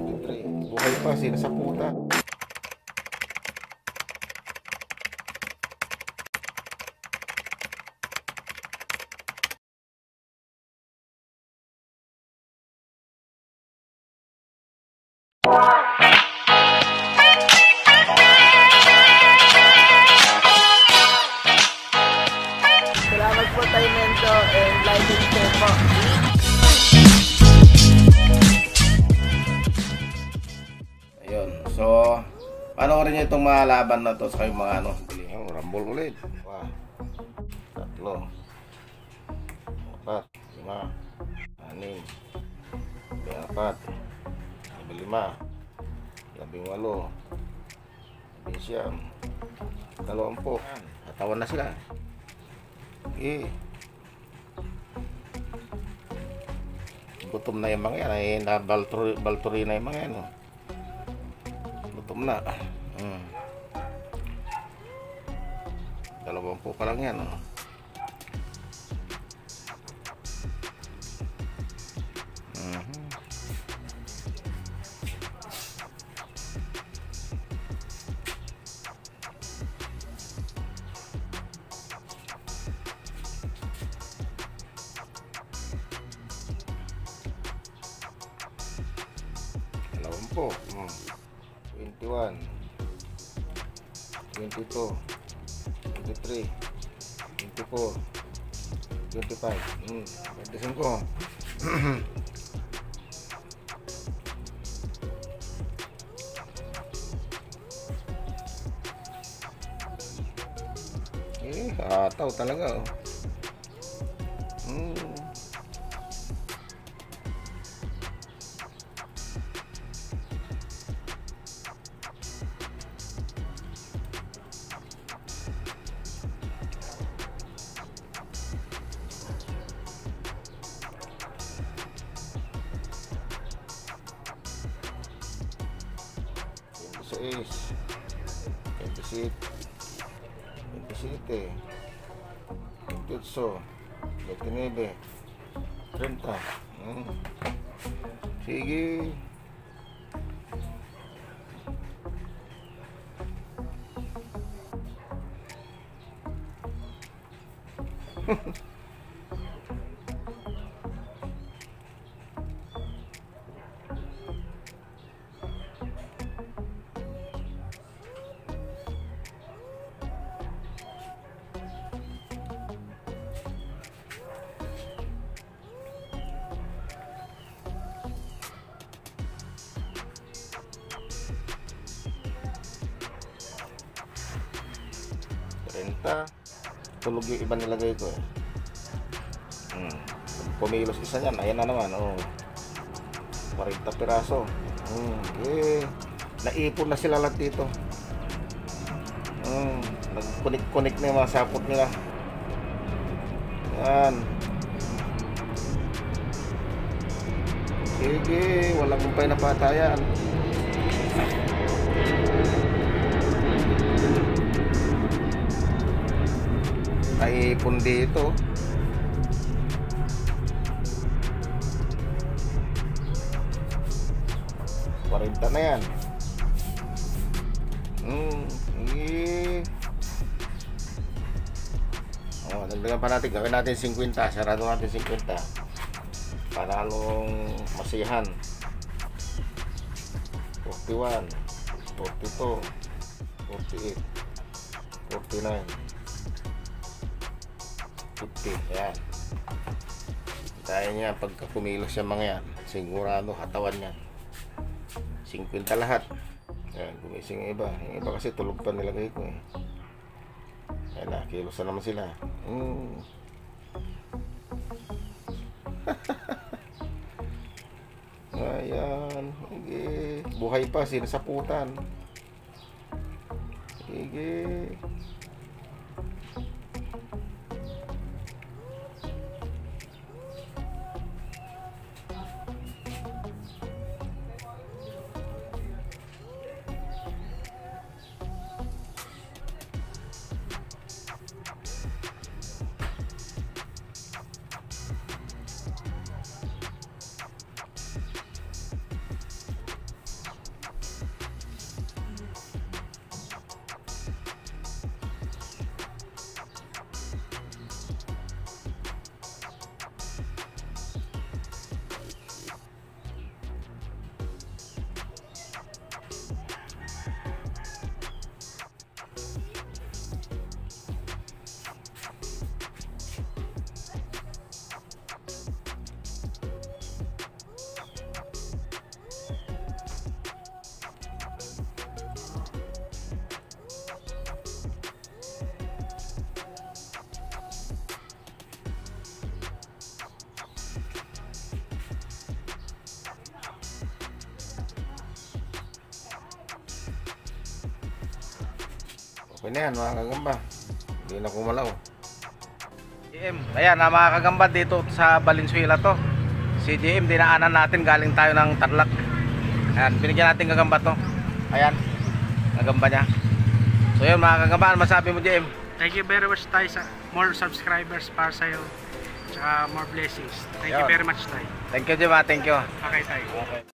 23. Buhay pa sila sa puta. Salamat po tayo Mento and like and share po. Ayun. So, panoorin nyo itong mga laban na to sa kayong mga ano. Rumble ulit. Wah. 3, 4, 5, 6, 4, 5, 18, 20, katawan na sila. Gutom na yung mga yan. Ay, balturi na yung mga yan. Gutom na. 20 pa lang yan. 21, 22, 23, 24, 25, 25. Ataw talaga. Is 27, 27, 28, 29, 30. Sige. Tulog yung iba nilagay ko eh. Pumilos isa yan. Ayan na naman. 40 piraso. Naipon na sila lahat dito. Nagkunik-kunik na yung mga sapot nila. Yan. Sige. Walang kumpay na patayan. Naipon dito. Parinta na yan. Dagdagan pa natin. Gawin natin 50. Sarado natin 50 para halong masihan. 41, 42, 48, 49, 50. Yan. Kaya niya pagka kumilos yung mga yan, sigurado katawan yan. 50 lahat. Yan, gumising yung iba. Yung iba kasi tulog pa nilagay ko eh. Yan na, kilos na naman sila. Ayan. Sige. Buhay pa, sinasaputan. Sige. Okay na yan mga kagamba. Hindi na kumalaw. GM, ayan mga kagamba dito sa Valenzuela to. Si GM dinaanan natin, galing tayo ng Tarlac. Ayan, binigyan natin kagamba to. Ayan, kagamba niya. So yun mga kagamba, ano masabi mo GM? Thank you very much tayo sa more subscribers para sa'yo. Tsaka more blessings. Thank you Yun. very much tayo. Thank you GM, thank you. Okay tayo. Okay.